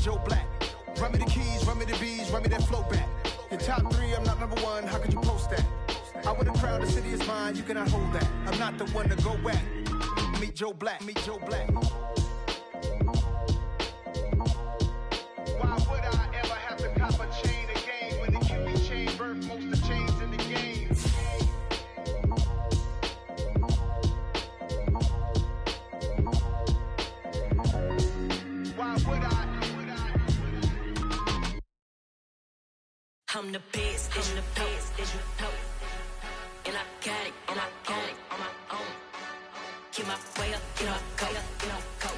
Joe Black. Run me the keys, run me the bees, run me that flow back. Your top 3, I'm not number 1, how could you post that? I want a crowd, the city is mine, you cannot hold that. I'm not the one to go back. Meet Joe Black, meet Joe Black. Why would I ever have to cop a chain again when it can be chain birth most of chains in the game? Why would I? I'm the best, I'm the best, as you know. And I got it, and I got it on my own. Get my way up, get up, go, get up, go.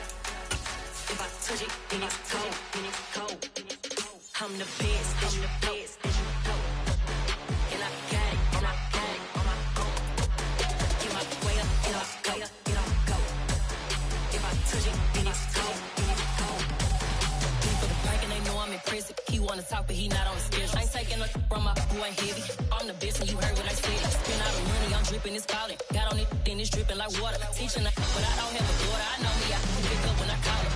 If I touch it, then it's cold, then it's cold. I'm the best, as you know. And I got it, and I got it on my own. Get my way up, get up, go, get up, go. If I touch it, then it's cold, then it's cold. People the prank and they know I'm in prison. He wanna talk, but he not on the schedule. I ain't taking no from my boy heavy. I'm the best, and you heard what I said. Spend all the money, I'm dripping, it's falling. Got on it, then it's dripping like water. Teaching, but I don't have a daughter. I know me, I can pick up when I call her.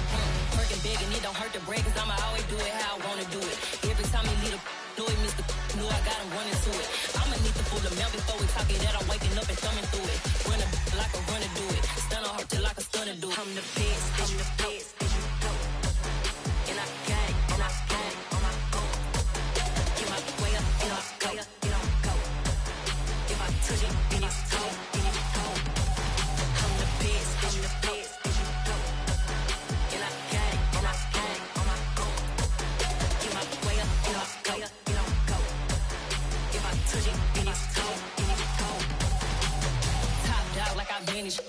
Working big, and it don't hurt to break, cause I'ma always do it how I wanna do it. Every time he lead a Louis, Mr. Knew I got him running to it. I'ma need to pull the mail before we talk it that I'm waking up and thumbing through it. Running like a runner do it. Stun on her till like a stunner do it. I'm the best, I'm the best, as you know. And I got it, and I got it on my own. Get my way up, get up, go, get up, go. If I touch it, then it's cold, then it's cold. I'm the best, as you know. And I got it, and I got it on my own. Get my way up, get up, go, get up, go. If I touch it, then it's cold, then it's cold. Top dog like I vanished.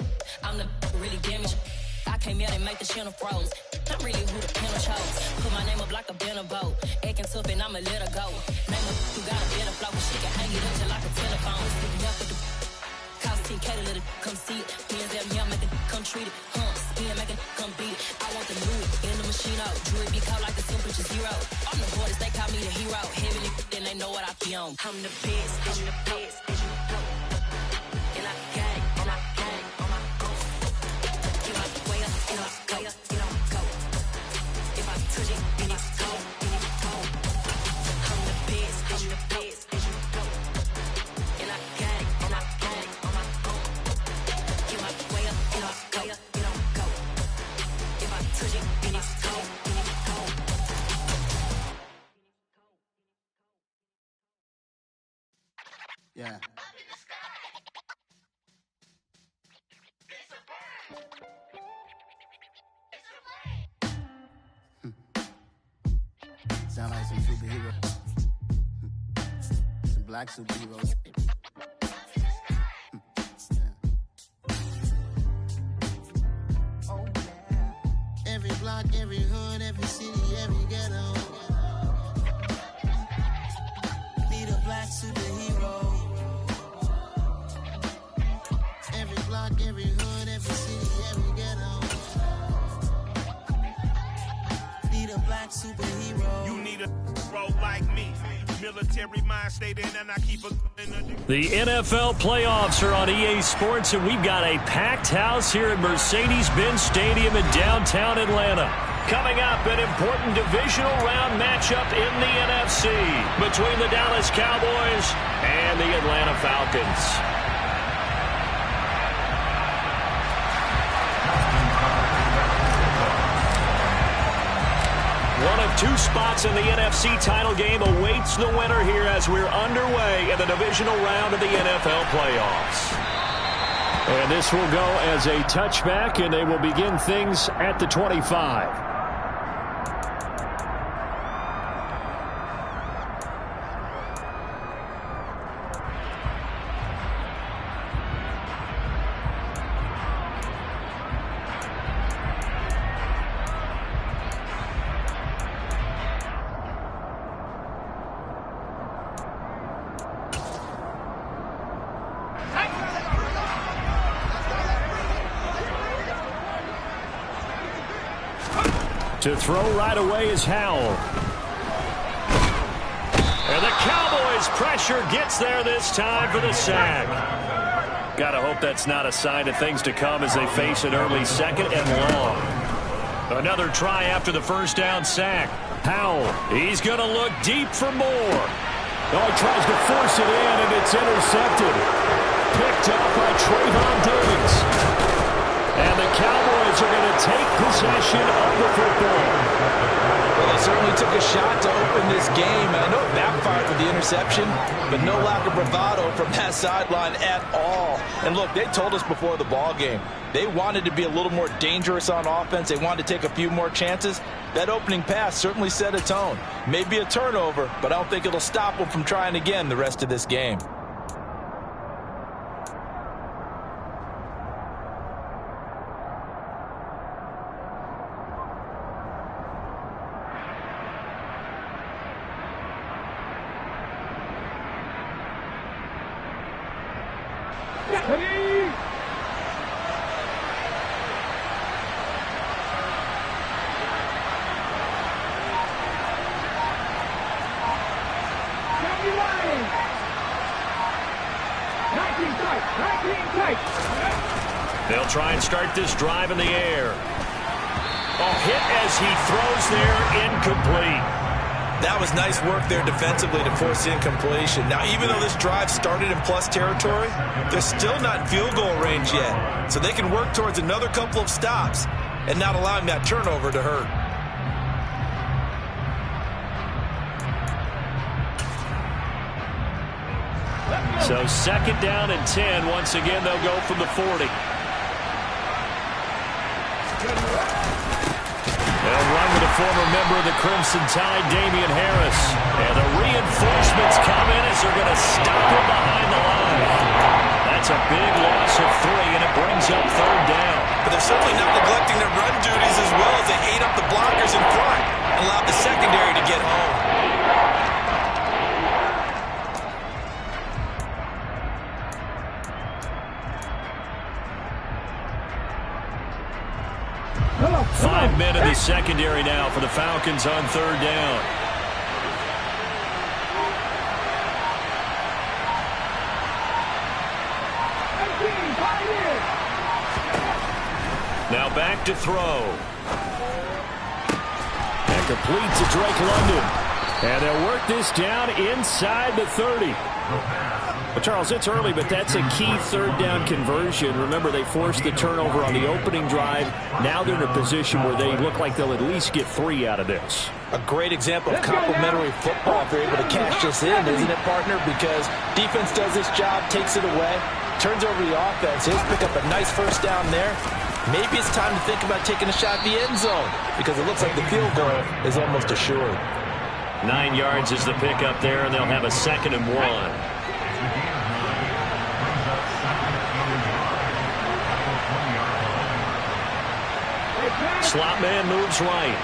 I'm the really damaged. I came out and make the channel froze. I'm really who the panel chose. Put my name up like a banner boat. Acting tough and I'ma let her go. Name her who got a better flow. She can hang it up just like a telephone. Sticking up with the cost 10K to let it come see it. Hands out here, make it come treat it. Spin, make it come beat it. I want the new in the machine out. Jewelry be caught like the temperature 0. I'm the hardest, they call me the hero. Heavy then they know what I be on. I'm the best, I'm the best, as you know. And I got it, and I got it on my own. Get my way up, get up, go, get up, go. If I touch it, then it's cold, then it's cold. I'm the best, as you know. And I got it, and I got it on my own. Get my way up, get up, go, get up, go. If I touch it, then it's cold, then it's cold. Yeah. Sound like some superheroes. Some black superheroes. Oh, yeah. Every block, every hood, every city, every ghetto. Need a black superhero. Every block, every hood, every city, every ghetto. Need a black superhero. You need a role like me. Military mind state in and I keep a in The NFL playoffs are on EA Sports, and we've got a packed house here at Mercedes-Benz Stadium in downtown Atlanta. Coming up, an important divisional round matchup in the NFC between the Dallas Cowboys and the Atlanta Falcons. One of 2 spots in the NFC title game awaits the winner here as we're underway in the divisional round of the NFL playoffs. And this will go as a touchback, and they will begin things at the 25. To throw right away is Howell. And the Cowboys' pressure gets there this time for the sack. Gotta hope that's not a sign of things to come as they face an early second and long. Another try after the first down sack. Howell, he's going to look deep for more. Oh, he tries to force it in, and it's intercepted. Picked up by Trayvon Diggs. And the Cowboys are going to take possession of the football. Well, they certainly took a shot to open this game. I know it backfired with the interception, but no lack of bravado from that sideline at all. And look, they told us before the ball game, they wanted to be a little more dangerous on offense. They wanted to take a few more chances. That opening pass certainly set a tone. Maybe a turnover, but I don't think it'll stop them from trying again the rest of this game. They'll try and start this drive in the air. A hit as he throws there, incomplete. That was nice work there defensively to force incompletion. Now, even though this drive started in plus territory, they're still not in field goal range yet. So they can work towards another couple of stops and not allowing that turnover to hurt. So second down and 10. Once again, they'll go from the 40. They'll run with a former member of the Crimson Tide, Damian Harris. And the reinforcements come in as they're going to stop him behind the line. That's a big loss of 3, and it brings up third down. But they're certainly not neglecting their run duties as well as they ate up the blockers in front and allowed the secondary to get home. Five men in the secondary now for the Falcons on third down. Now back to throw. And complete to Drake London. And they'll work this down inside the 30. Well, Charles, it's early, but that's a key third down conversion. Remember, they forced the turnover on the opening drive. Now they're in a position where they look like they'll at least get 3 out of this. A great example of complementary football if they're able to cash this in, isn't it, partner? Because defense does this job, takes it away, turns over the offense. He'll pick up a nice first down there. Maybe it's time to think about taking a shot at the end zone because it looks like the field goal is almost assured. 9 yards is the pickup there, and they'll have a 2nd and 1. Slot man moves right.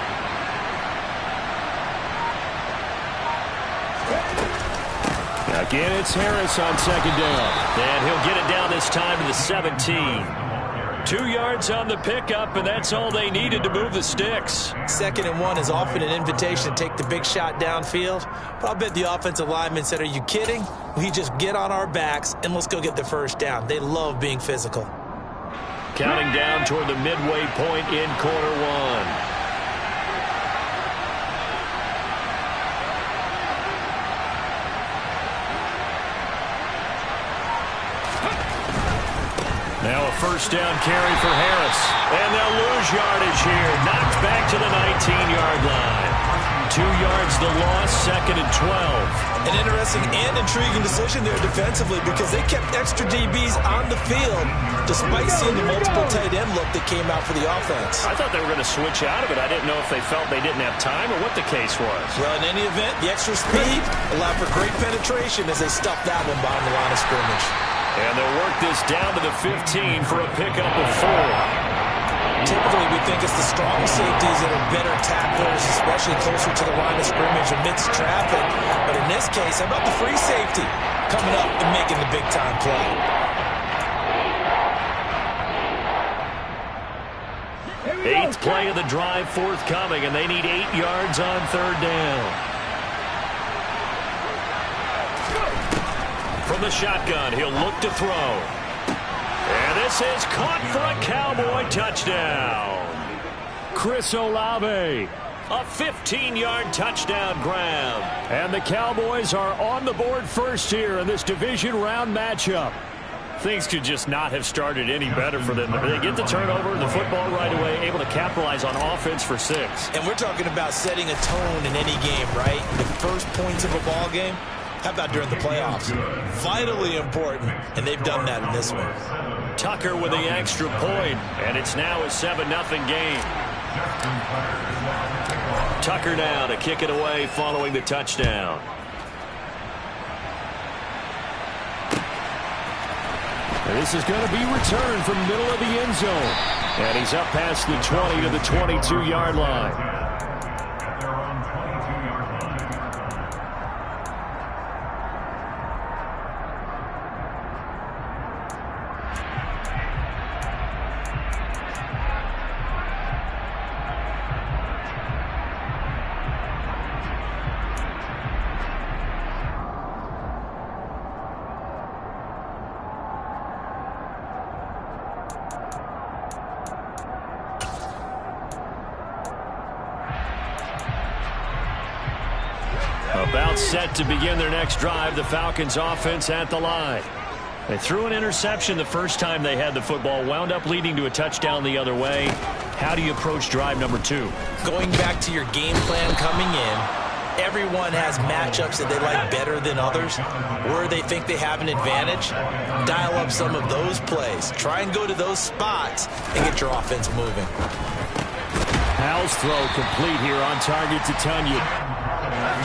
Again, it's Harris on second down. And he'll get it down this time to the 17. 2 yards on the pickup, and that's all they needed to move the sticks. 2nd and 1 is often an invitation to take the big shot downfield. But I'll bet the offensive lineman said, are you kidding? We just get on our backs and let's go get the first down. They love being physical. Counting down toward the midway point in quarter 1. Now a first down carry for Harris. And they'll lose yardage here. Knocked back to the 19-yard line. 2 yards the loss, 2nd and 12. An interesting and intriguing decision there defensively because they kept extra DBs on the field despite seeing the multiple tight end look that came out for the offense. I thought they were going to switch out of it. I didn't know if they felt they didn't have time or what the case was. Well, in any event, the extra speed allowed for great penetration as they stuffed that one behind the line of scrimmage. And they'll work this down to the 15 for a pickup of 4. Typically, we think it's the strong safeties that are better tacklers, especially closer to the line of scrimmage amidst traffic. But in this case, how about the free safety coming up and making the big-time play? 8th play of the drive forthcoming, and they need 8 yards on third down. From the shotgun, he'll look to throw. And this is caught for a Cowboy touchdown. Chris Olave. A 15-yard touchdown grab. And the Cowboys are on the board first here in this division round matchup. Things could just not have started any better for them. They get the turnover, the football right away, able to capitalize on offense for 6. And we're talking about setting a tone in any game, right? The first points of a ball game. How about during the playoffs? Vitally important, and they've done that in this one. Tucker with the extra point, and it's now a 7-0 game. Tucker now to kick it away following the touchdown. And this is going to be returned from the middle of the end zone. And he's up past the 20 to the 22-yard line. About set to begin their next drive, the Falcons offense at the line. They threw an interception the first time they had the football, wound up leading to a touchdown the other way. How do you approach drive number 2? Going back to your game plan coming in, everyone has matchups that they like better than others. Where they think they have an advantage, dial up some of those plays. Try and go to those spots and get your offense moving. Howell's throw complete here on target to Tunyon.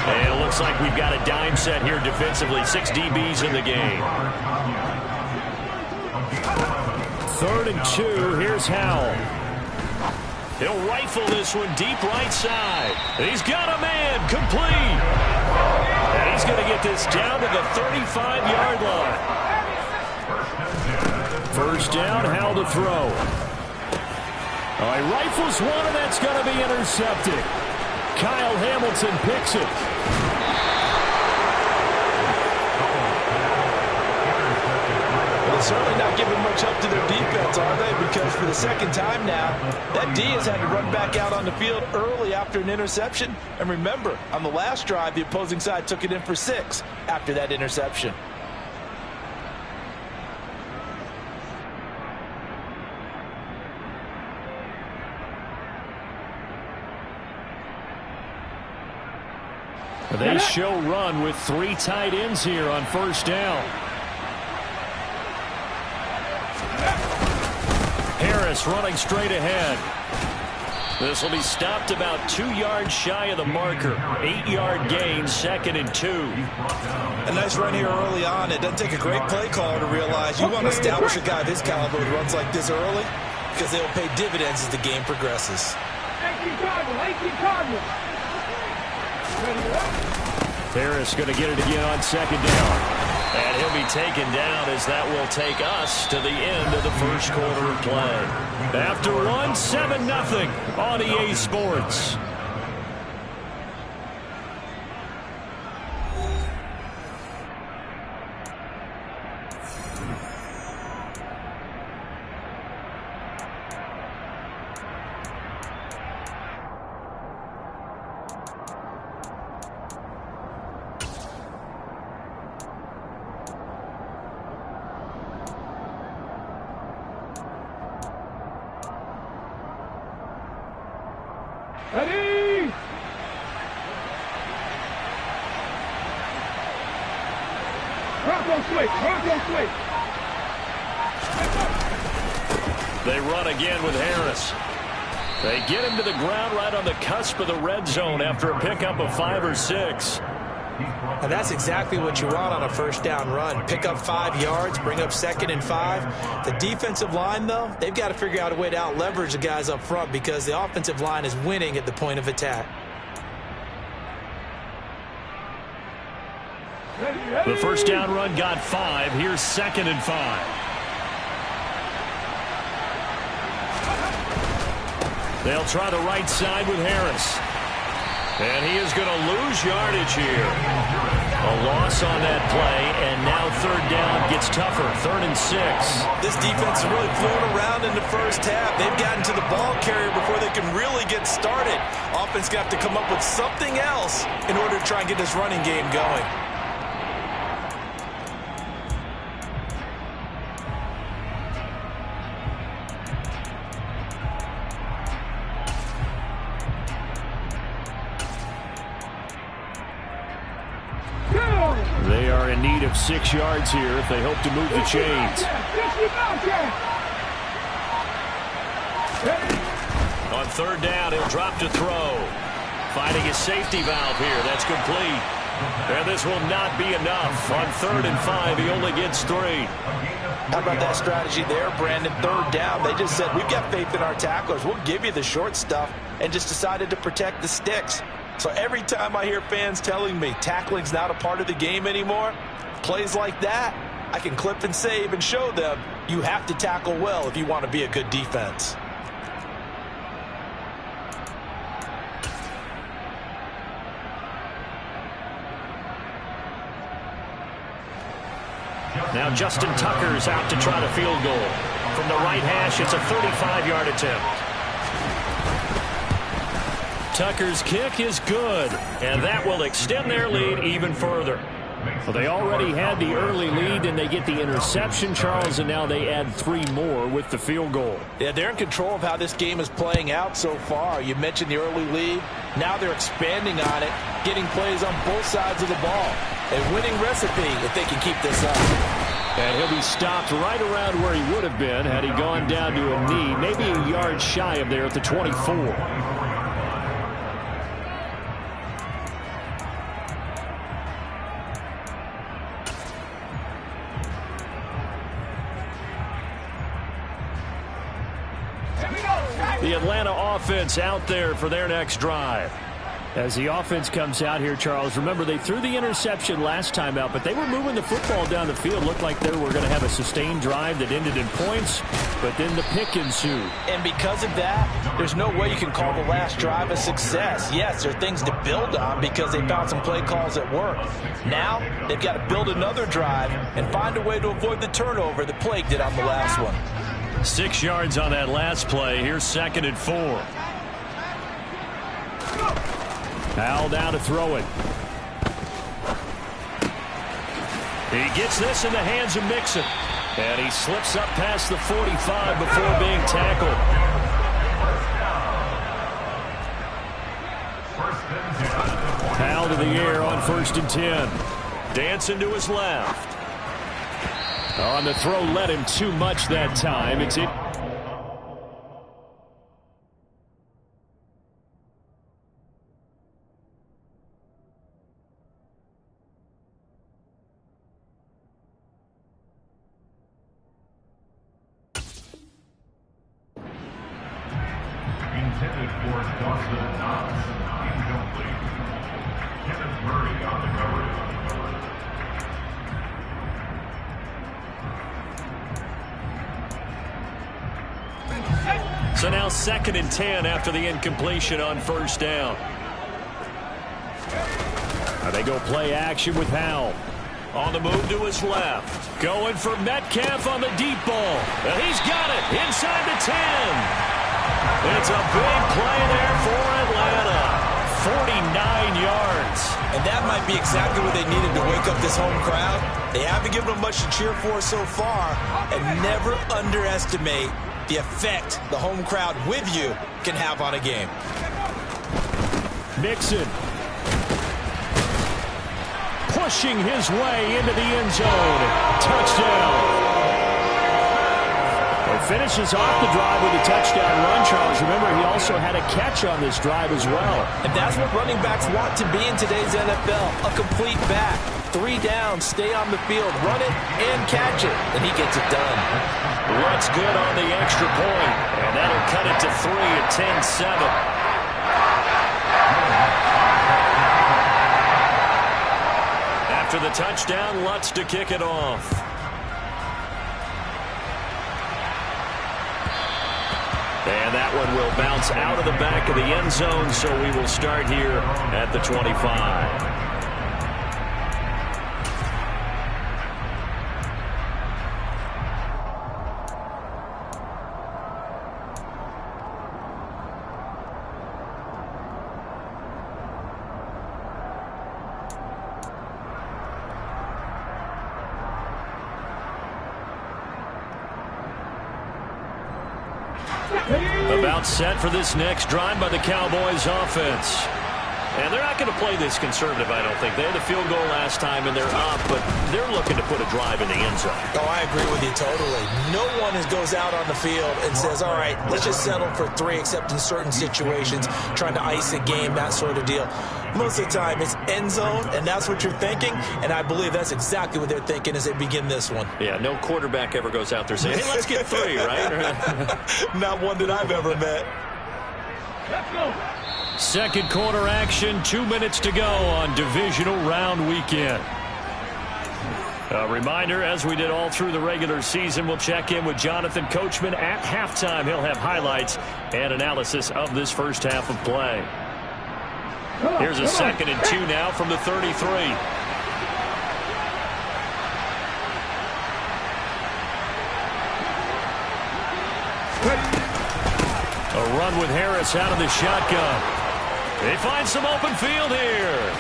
And it looks like we've got a dime set here defensively. 6 DBs in the game. 3rd and 2. Here's Howell. He'll rifle this one deep right side. He's got a man complete. And he's going to get this down to the 35-yard line. First down, Howell to throw. He rifles one, and that's going to be intercepted. Kyle Hamilton picks it. Well, they're certainly not giving much up to their defense, are they? Because for the second time now, that D has had to run back out on the field early after an interception. And remember, on the last drive, the opposing side took it in for 6 after that interception. They show run with 3 tight ends here on first down. Harris running straight ahead. This will be stopped about 2 yards shy of the marker. 8-yard gain, 2nd and 2. A nice run here early on. It doesn't take a great play caller to realize you want to establish a guy this caliber who runs like this early because they'll pay dividends as the game progresses. 18 Cardinals. Harris going to get it again on 2nd down. And he'll be taken down as that will take us to the end of the first quarter of play. After 1, 7-0 on EA Sports. Ready! Bronco switch. They run again with Harris. They get him to the ground right on the cusp of the red zone after a pickup of 5 or 6. And that's exactly what you want on a first down run. Pick up 5 yards, bring up 2nd and 5. The defensive line, though, they've got to figure out a way to out-leverage the guys up front because the offensive line is winning at the point of attack. The first down run got 5. Here's 2nd and 5. They'll try the right side with Harris. And he is going to lose yardage here. A loss on that play, and now third down gets tougher. 3rd and 6. This defense is really flown around in the first half. They've gotten to the ball carrier before they can really get started. Offense got to come up with something else in order to try and get this running game going. They are in need of 6 yards here if they hope to move the chains. On 3rd down, he'll drop to throw. Finding his safety valve here. That's complete. And this will not be enough. On 3rd and 5, he only gets 3. How about that strategy there, Brandon? 3rd down, they just said, we've got faith in our tacklers. We'll give you the short stuff, and just decided to protect the sticks. So every time I hear fans telling me tackling's not a part of the game anymore, plays like that, I can clip and save and show them you have to tackle well if you want to be a good defense. Now Justin Tucker's out to try the field goal. From the right hash, it's a 35-yard attempt. Tucker's kick is good, and that will extend their lead even further. Well, they already had the early lead, and they get the interception, Charles, and now they add 3 more with the field goal. Yeah, they're in control of how this game is playing out so far. You mentioned the early lead. Now they're expanding on it, getting plays on both sides of the ball. A winning recipe if they can keep this up. And he'll be stopped right around where he would have been had he gone down to a knee, maybe a yard shy of there at the 24. The Atlanta offense out there for their next drive. As the offense comes out here, Charles, remember they threw the interception last time out, but they were moving the football down the field. Looked like they were going to have a sustained drive that ended in points, but then the pick ensued. And because of that, there's no way you can call the last drive a success. Yes, there are things to build on because they found some play calls that work. Now, they've got to build another drive and find a way to avoid the turnover that plagued it on the last one. 6 yards on that last play. Here's 2nd and 4. Al down to throw it. He gets this in the hands of Mixon. And he slips up past the 45 before being tackled. Al to the air on 1st and 10. Dancing to his left. On the throw, led him too much that time. It's it. Intended for Dawson Knox. Incomplete. Kenneth Murray on the coverage. So now 2nd and 10 after the incompletion on 1st down. Now they go play action with Howell. On the move to his left. Going for Metcalf on the deep ball. And he's got it inside the 10. It's a big play there for Atlanta. 49 yards. And that might be exactly what they needed to wake up this home crowd. They haven't given them much to cheer for so far. And never underestimate the effect the home crowd with you can have on a game. Mixon pushing his way into the end zone. Touchdown. He finishes off the drive with a touchdown run, Charles. Remember, he also had a catch on this drive as well. And that's what running backs want to be in today's NFL, a complete back. 3 down, stay on the field, run it, and catch it. And he gets it done. Looks good on the extra point. And that'll cut it to 3 at 10-7. After the touchdown, Lutz to kick it off. And that that one will bounce out of the back of the end zone, so we will start here at the 25. About set for this next drive by the Cowboys offense. And they're not going to play this conservative, I don't think. They had a field goal last time, and they're up, but they're looking to put a drive in the end zone. Oh, I agree with you totally. No one goes out on the field and says, all right, let's just settle for 3, except in certain situations, trying to ice a game, that sort of deal. Most of the time, it's end zone, and that's what you're thinking, and I believe that's exactly what they're thinking as they begin this one. Yeah, no quarterback ever goes out there saying, hey, let's get 3, right? Not one that I've ever met. Let's go. Second quarter action, 2 minutes to go on divisional round weekend. A reminder, as we did all through the regular season, we'll check in with Jonathan Coachman at halftime. He'll have highlights and analysis of this first half of play. Here's a 2nd and 2 now from the 33. A run with Harris out of the shotgun. They find some open field here.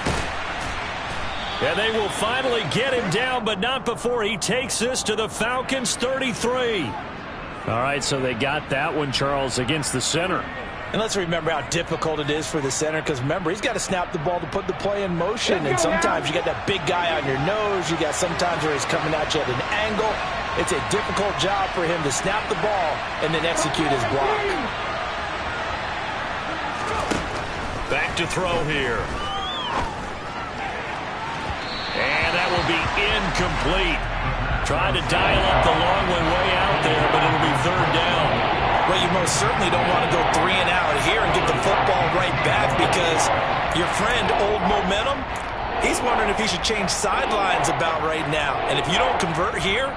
And they will finally get him down, but not before he takes this to the Falcons' 33. All right, so they got that one, Charles, against the center. And let's remember how difficult it is for the center, because remember, he's got to snap the ball to put the play in motion, and sometimes you got that big guy on your nose. You got sometimes where he's coming at you at an angle. It's a difficult job for him to snap the ball and then execute his block. Back to throw here. And that will be incomplete. Trying to dial up the long one way out there, but it'll be 3rd down. Well, you most certainly don't want to go 3 and out here and get the football right back, because your friend, Old Momentum, he's wondering if he should change sidelines about right now. And if you don't convert here,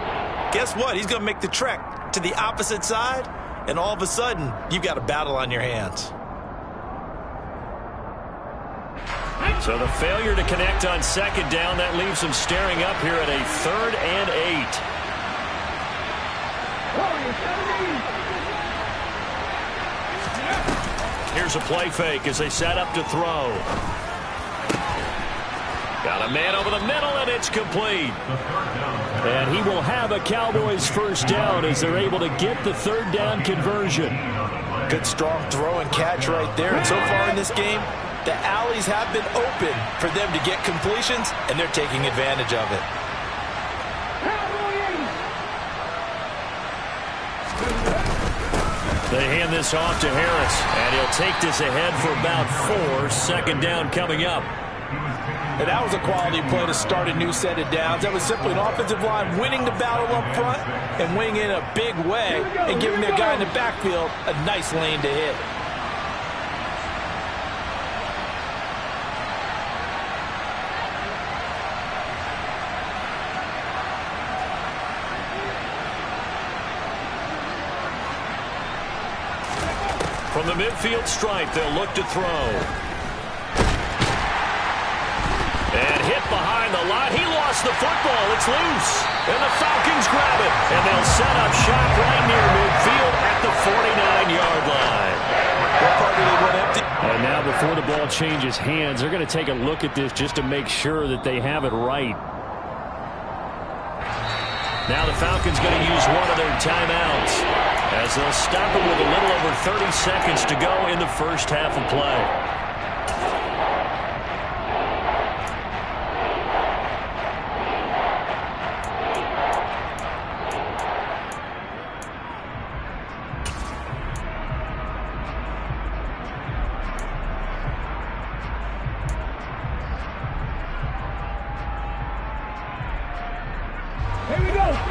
guess what? He's going to make the trek to the opposite side, and all of a sudden, you've got a battle on your hands. So the failure to connect on 2nd down, that leaves them staring up here at a 3rd and 8. Here's a play fake as they set up to throw. Got a man over the middle, and it's complete. And he will have a Cowboys 1st down as they're able to get the 3rd down conversion. Good strong throw and catch right there. And so far in this game, the alleys have been open for them to get completions, and they're taking advantage of it. They hand this off to Harris, and he'll take this ahead for about 4. 2nd down coming up. And that was a quality play to start a new set of downs. That was simply an offensive line winning the battle up front and winning in a big way and giving their guy in the backfield a nice lane to hit. From the midfield stripe, they'll look to throw. And hit behind the line. He lost the football. It's loose. And the Falcons grab it. And they'll set up shop right near midfield at the 49-yard line. And now before the ball changes hands, they're going to take a look at this just to make sure that they have it right. Now the Falcons going to use one of their timeouts as they'll stop it with a little over 30 seconds to go in the first half of play.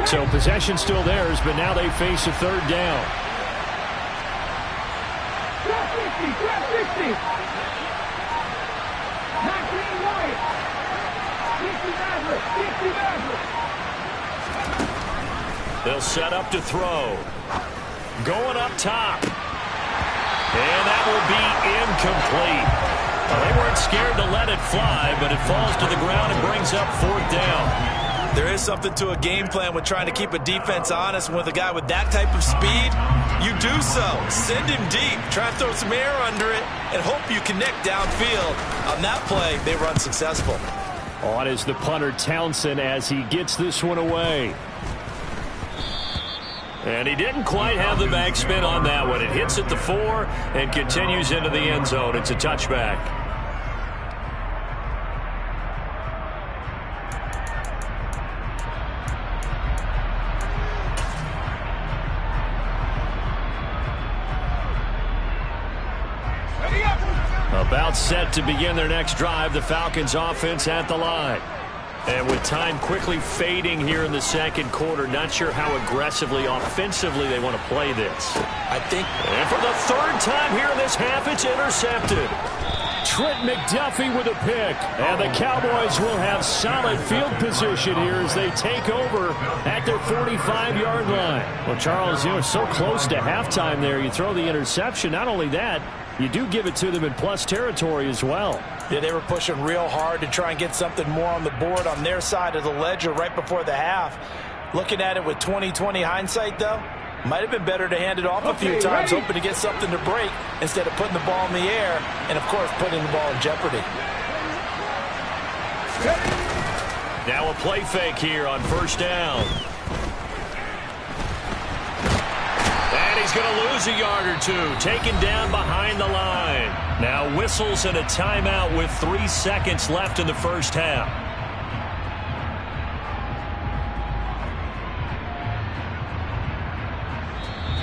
So possession still theirs, but now they face a 3rd down. They'll set up to throw. Going up top. And that will be incomplete. Well, they weren't scared to let it fly, but it falls to the ground and brings up 4th down. There is something to a game plan with trying to keep a defense honest. With a guy with that type of speed, you do so. Send him deep. Try to throw some air under it and hope you connect downfield. On that play, they were unsuccessful. On is the punter Townsend as he gets this one away. And he didn't quite have the backspin on that one. It hits at the 4 and continues into the end zone. It's a touchback. About set to begin their next drive, the Falcons offense at the line. And with time quickly fading here in the second quarter, not sure how aggressively, offensively they want to play this. And for the 3rd time here in this half, it's intercepted. Trent McDuffie with a pick. And the Cowboys will have solid field position here as they take over at their 45-yard line. Well, Charles, you know, so close to halftime there. You throw the interception. Not only that, you do give it to them in plus territory as well. Yeah, they were pushing real hard to try and get something more on the board on their side of the ledger right before the half. Looking at it with 20/20 hindsight, though, might have been better to hand it off a few times, hoping to get something to break instead of putting the ball in the air and, of course, putting the ball in jeopardy. Now a play fake here on 1st down. And he's going to lose a yard or two, taken down behind the line. Now whistles and a timeout with 3 seconds left in the first half.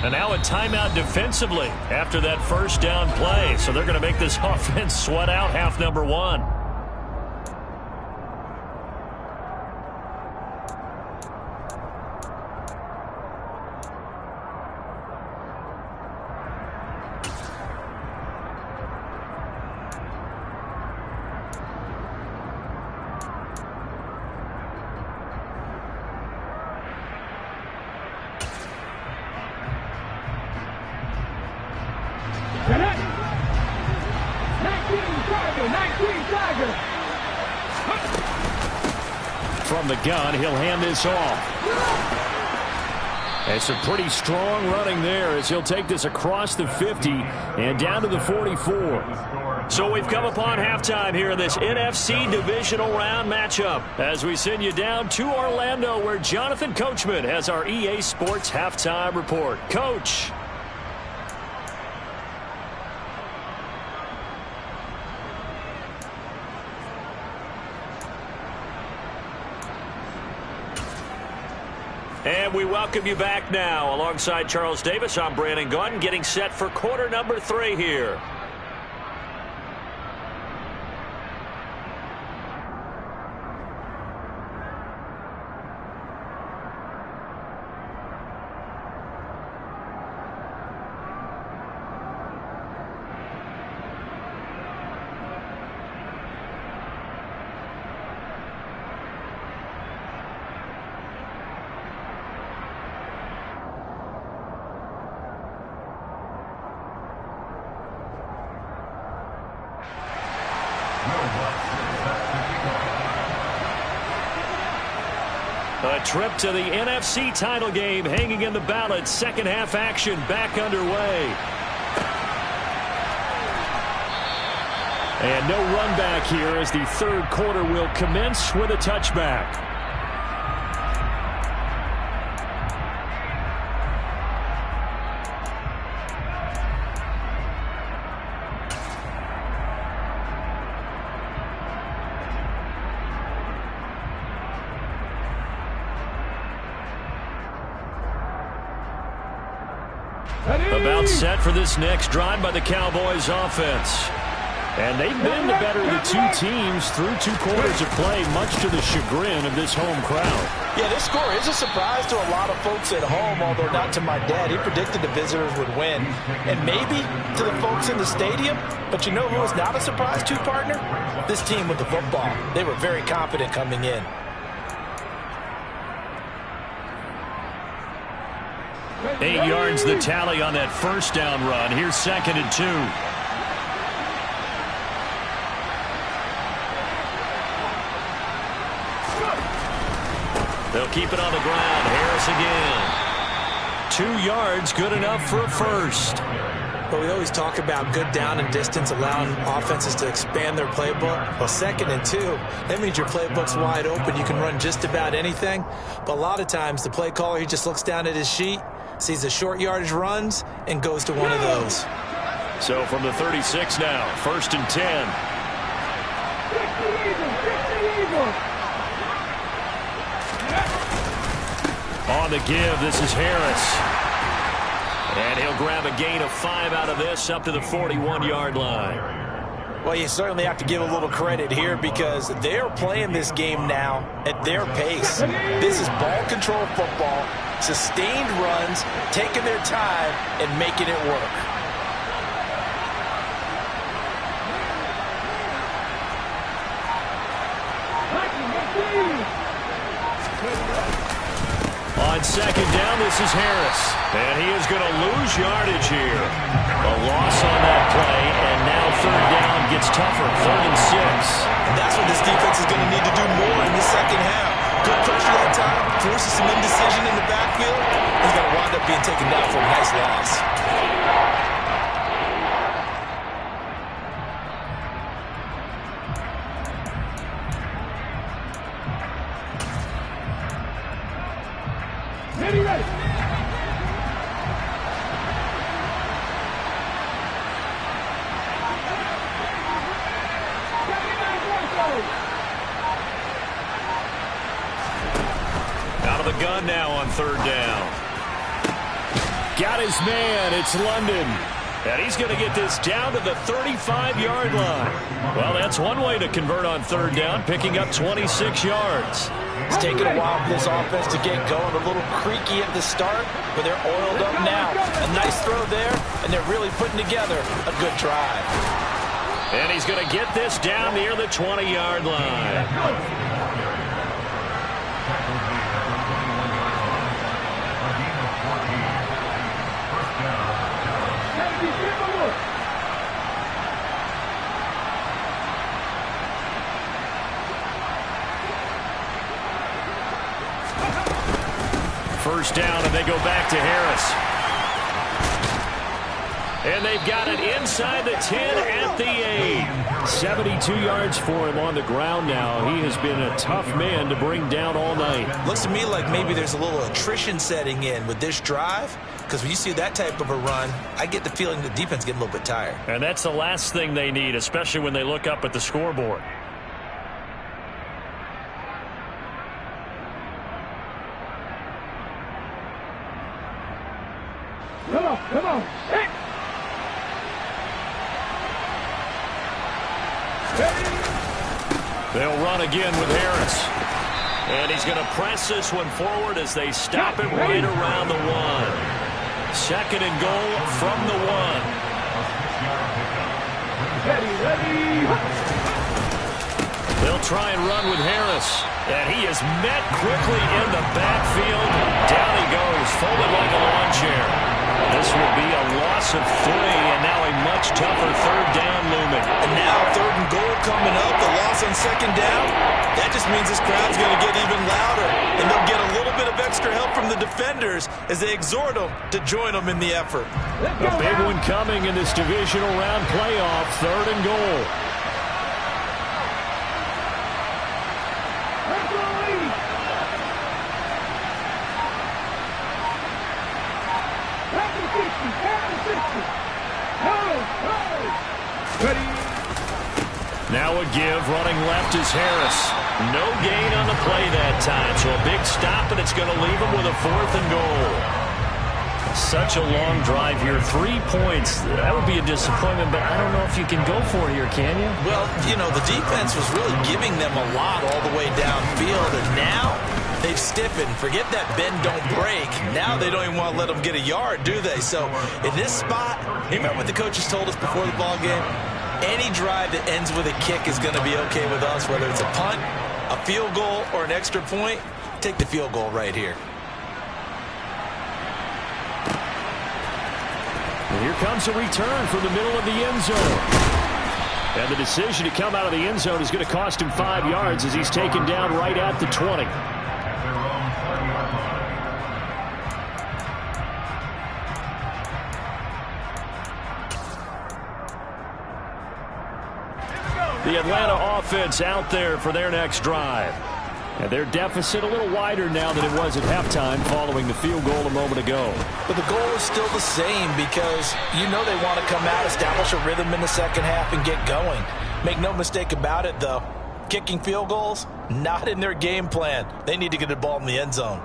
And now a timeout defensively after that 1st down play. So they're going to make this offense sweat out half number 1. From the gun, he'll hand this off. And some pretty strong running there as he'll take this across the 50 and down to the 44. So we've come upon halftime here in this NFC divisional round matchup as we send you down to Orlando where Jonathan Coachman has our EA Sports halftime report. Coach. And we welcome you back now. Alongside Charles Davis, I'm Brandon Gunn, getting set for quarter number 3 here. A trip to the NFC title game hanging in the balance. Second half action back underway. And no run back here as the 3rd quarter will commence with a touchback. About set for this next drive by the Cowboys offense. And they've been the better of the 2 teams through 2 quarters of play, much to the chagrin of this home crowd. Yeah, this score is a surprise to a lot of folks at home, although not to my dad. He predicted the visitors would win. And maybe to the folks in the stadium. But you know who was not a surprise to, partner? This team with the football. They were very confident coming in. 8 yards the tally on that first down run. Here's 2nd and 2. They'll keep it on the ground. Harris again. 2 yards, good enough for a first. But we always talk about good down and distance, allowing offenses to expand their playbook. Well, 2nd and 2, that means your playbook's wide open. You can run just about anything. But a lot of times, the play caller, he just looks down at his sheet, sees the short yardage runs, and goes to one of those. So from the 36 now, 1st and 10. On the give, this is Harris. And he'll grab a gain of 5 out of this up to the 41-yard line. Well, you certainly have to give a little credit here because they're playing this game now at their pace. This is ball control football, sustained runs, taking their time and making it work. On 2nd down, this is Harris. And he is going to lose yardage here. A loss on that play, and now 3rd down gets tougher, 3rd and 6. And that's what this defense is going to need to do more in the second half. Good pressure that time, forces some indecision in the backfield. He's going to wind up being taken down for a nice loss. Gun now on 3rd down. Got his man. It's London. And he's going to get this down to the 35-yard line. Well, that's one way to convert on 3rd down, picking up 26 yards. It's taken a while for this offense to get going. A little creaky at the start, but they're oiled up now. A nice throw there, and they're really putting together a good drive. And he's going to get this down near the 20-yard line. First down, and they go back to Harris. And they've got it inside the 10 at the 8. 72 yards for him on the ground now. He has been a tough man to bring down all night. Looks to me like maybe there's a little attrition setting in with this drive, because when you see that type of a run, I get the feeling the defense getting a little bit tired. And that's the last thing they need, especially when they look up at the scoreboard. Come on. Hey. They'll run again with Harris. And he's going to press this one forward as they stop it right around the 1. 2nd and goal from the 1. They'll try and run with Harris. And he is met quickly in the backfield. Down he goes, folded like a lawn chair. This will be a loss of 3, and now a much tougher 3rd down looming. And now 3rd and goal coming up, the loss on 2nd down. That just means this crowd's going to get even louder, and they'll get a little bit of extra help from the defenders as they exhort them to join them in the effort. A big one coming in this divisional round playoff, 3rd and goal. Now a give, running left is Harris. No gain on the play that time, so a big stop, and it's going to leave him with a 4th and goal. Such a long drive here. 3 points. That would be a disappointment, but I don't know if you can go for it here, can you? Well, you know, the defense was really giving them a lot all the way downfield, and now they've stiffened. Forget that bend, don't break. Now they don't even want to let them get a yard, do they? So in this spot, remember what the coaches told us before the ball game? Any drive that ends with a kick is going to be okay with us, whether it's a punt, a field goal, or an extra point. Take the field goal right here. here comes a return from the middle of the end zone. And the decision to come out of the end zone is going to cost him 5 yards as he's taken down right at the 20. The Atlanta offense out there for their next drive. And their deficit a little wider now than it was at halftime following the field goal a moment ago. But the goal is still the same because you know they want to come out, establish a rhythm in the second half, and get going. Make no mistake about it, though. Kicking field goals, not in their game plan. They need to get the ball in the end zone.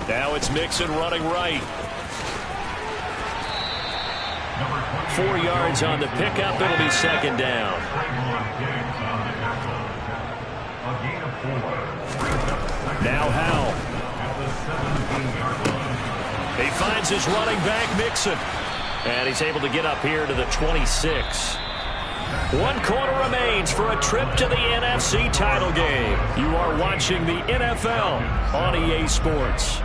Now it's Mixon running right. 4 yards on the pickup. It'll be second down. Now Howell. He finds his running back, Mixon. And he's able to get up here to the 26. 1 quarter remains for a trip to the NFC title game. You are watching the NFL on EA Sports.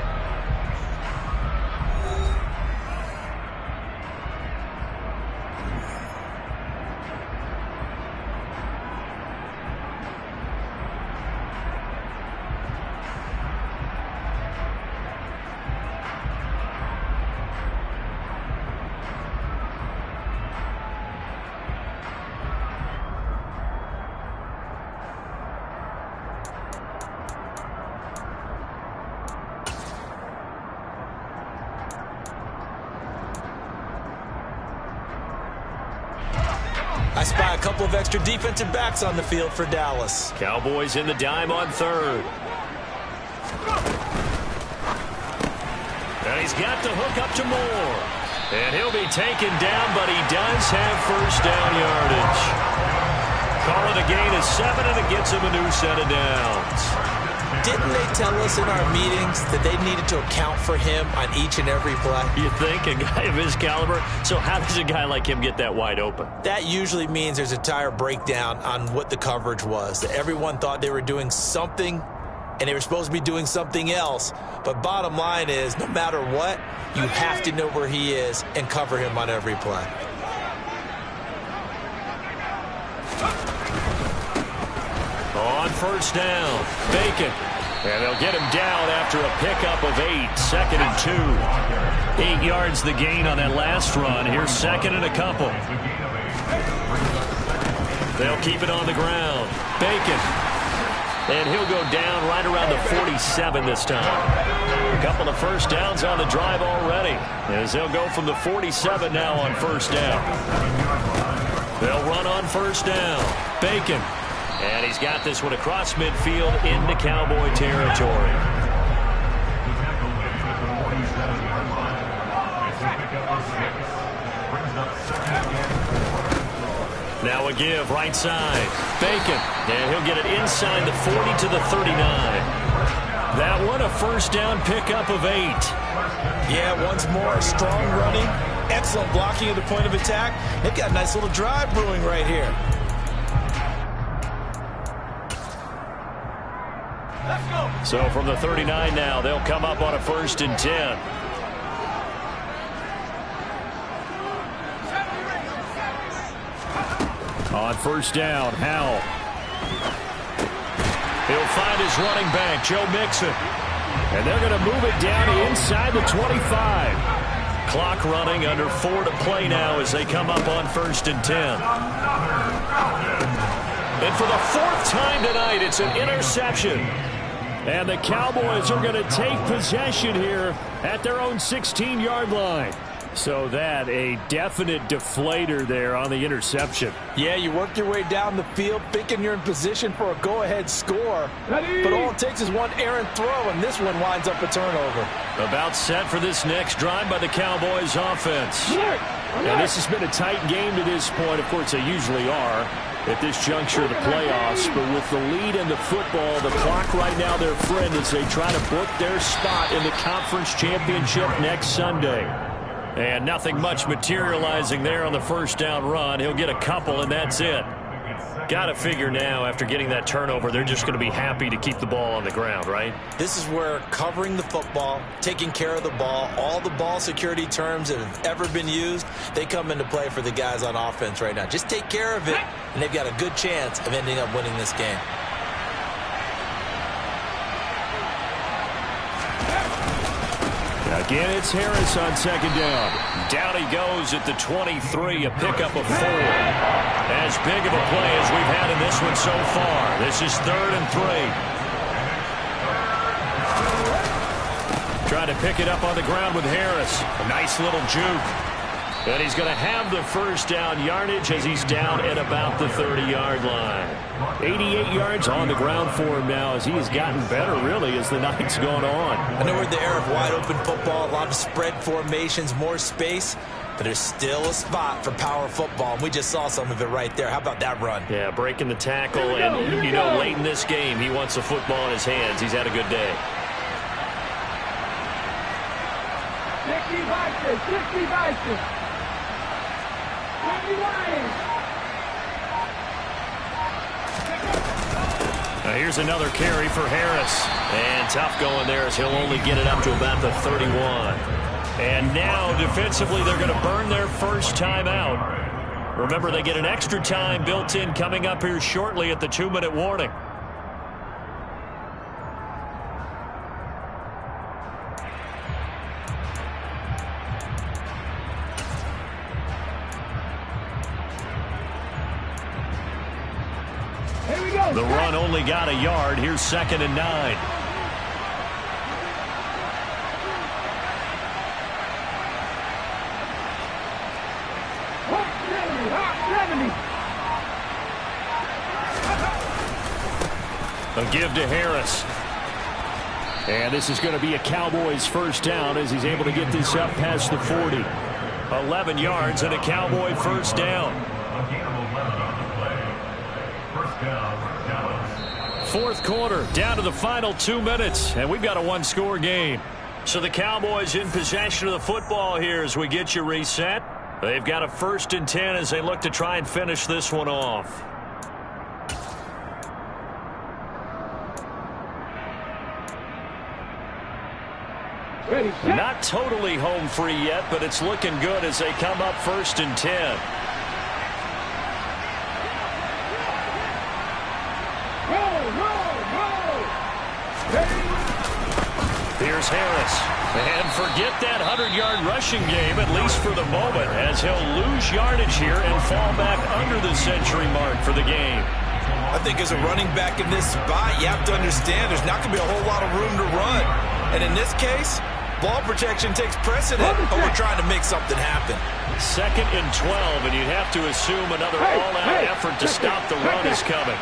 I spy a couple of extra defensive backs on the field for Dallas. Cowboys in the dime on third. And he's got the hook up to Moore. And he'll be taken down, but he does have first down yardage. Call it a gain of 7, and it gets him a new set of downs. Didn't they tell us in our meetings that they needed to account for him on each and every play? You think? A guy of his caliber? So how does a guy like him get that wide open? That usually means there's a entire breakdown on what the coverage was. That everyone thought they were doing something, and they were supposed to be doing something else. But bottom line is, no matter what, you have to know where he is and cover him on every play. On first down, Bacon. And they'll get him down after a pickup of 8. 2nd and 2. 8 yards the gain on that last run. Here's 2nd and a couple. They'll keep it on the ground. Bacon. And he'll go down right around the 47 this time. A couple of first downs on the drive already, as they'll go from the 47 now on first down. They'll run on first down. Bacon. And he's got this one across midfield into Cowboy territory. Now a give, right side. Bacon. And he'll get it inside the 40 to the 39. That one a first down pickup of 8. Yeah, once more, strong running. Excellent blocking at the point of attack. They've got a nice little drive brewing right here. So from the 39 now, they'll come up on a 1st and 10. On first down, Howell. He'll find his running back, Joe Mixon. And they're going to move it down inside the 25. Clock running, under 4 to play now as they come up on 1st and 10. And for the 4th time tonight, it's an interception. And the Cowboys are going to take possession here at their own 16-yard line. So that a definite deflator there on the interception. Yeah, you work your way down the field thinking you're in position for a go-ahead score. But all it takes is one errant throw, and this one winds up a turnover. About set for this next drive by the Cowboys offense. And this has been a tight game to this point. Of course, they usually are at this juncture of the playoffs. But with the lead in the football, the clock right now their friend as they try to book their spot in the conference championship next Sunday. And nothing much materializing there on the first down run. He'll get a couple, and that's it. Got to figure now, after getting that turnover, they're just going to be happy to keep the ball on the ground, right? This is where covering the football, taking care of the ball, all the ball security terms that have ever been used, they come into play for the guys on offense right now. Just take care of it, and they've got a good chance of ending up winning this game. Again, it's Harris on second down. Down he goes at the 23, a pickup of 4. As big of a play as we've had in this one so far. This is 3rd and 3. Trying to pick it up on the ground with Harris. A nice little juke. And he's going to have the first down yardage as he's down at about the 30-yard line. 88 yards on the ground for him now as he's gotten better, really, as the night's gone on. I know we're in the era of wide-open football, a lot of spread formations, more space, but there's still a spot for power football, and we just saw some of it right there. How about that run? Yeah, breaking the tackle, and, you know, late in this game, he wants the football in his hands. He's had a good day. 60 Now here's another carry for Harris. And tough going there as he'll only get it up to about the 31. And now defensively they're going to burn their first time out. Remember, they get an extra time built in coming up here shortly at the 2-minute warning. The run only got a yard. Here's 2nd and 9. A give to Harris. And this is going to be a Cowboys first down as he's able to get this up past the 40. 11 yards and a Cowboy first down. Fourth quarter, down to the final 2 minutes, and we've got a one-score game. So the Cowboys in possession of the football here as we get you reset. They've got a 1st and 10 as they look to try and finish this one off. Ready, Not totally home free yet, but it's looking good as they come up 1st and 10. Here's Harris. And forget that 100-yard rushing game, at least for the moment, as he'll lose yardage here and fall back under the century mark for the game. I think as a running back in this spot, you have to understand there's not going to be a whole lot of room to run. And in this case, ball protection takes precedent over trying to make something happen. 2nd and 12, and you'd have to assume another all-out effort to stop the run is coming.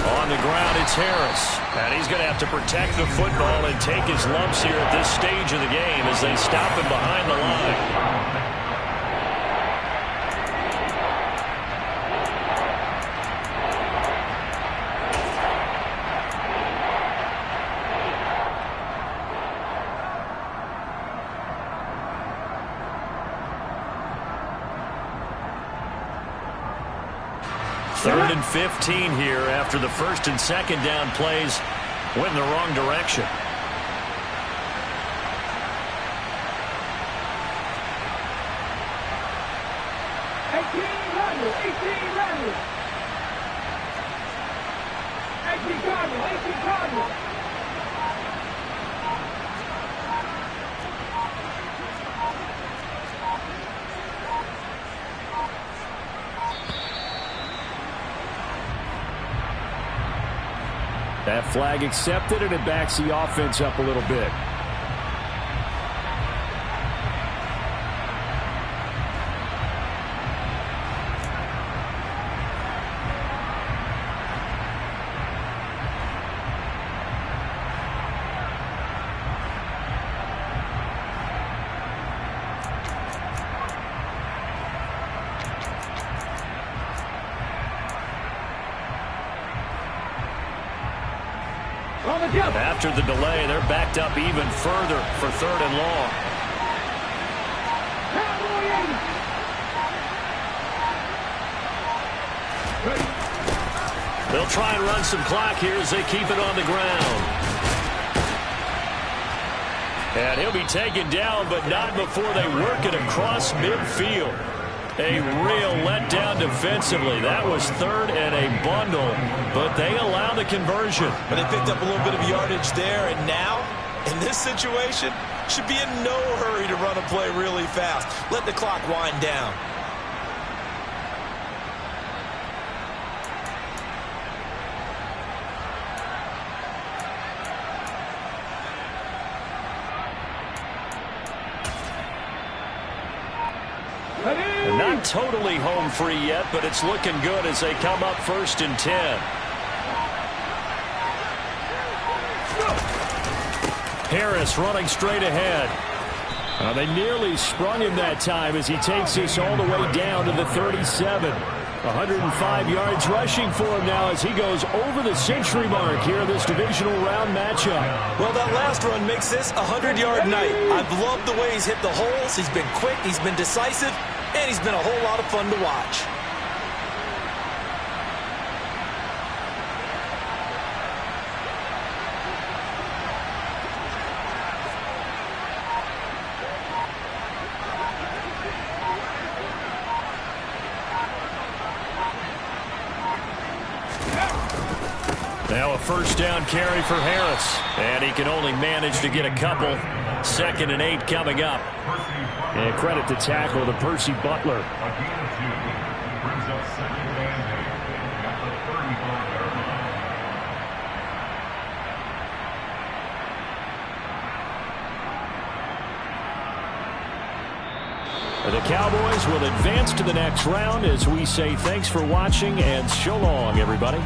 On the ground, it's Harris. And he's going to have to protect the football and take his lumps here at this stage of the game as they stop him behind the line. Third and 15 here after the 1st and 2nd down plays went in the wrong direction. That flag accepted, and it backs the offense up a little bit. on the jump. After the delay, they're backed up even further for 3rd and long. They'll try and run some clock here as they keep it on the ground. And he'll be taken down, but not before they work it across midfield. A real letdown defensively. That was 3rd and a bundle, but they allow the conversion. But they picked up a little bit of yardage there, and now, in this situation, should be in no hurry to run a play really fast. Let the clock wind down. Not totally home free yet, but it's looking good as they come up 1st and 10. Harris running straight ahead. They nearly sprung him that time as he takes this all the way down to the 37. 105 yards rushing for him now as he goes over the century mark here in this divisional round matchup. Well, that last run makes this a 100-yard night. I've loved the way he's hit the holes. He's been quick. He's been decisive. And he's been a whole lot of fun to watch. Now a 1st down carry for Harris. And he can only manage to get a couple. 2nd and 8 coming up. And credit to tackle to Percy Butler. Brings up 2nd and 8 at the 35-yard line. The Cowboys will advance to the next round as we say thanks for watching and so long, everybody.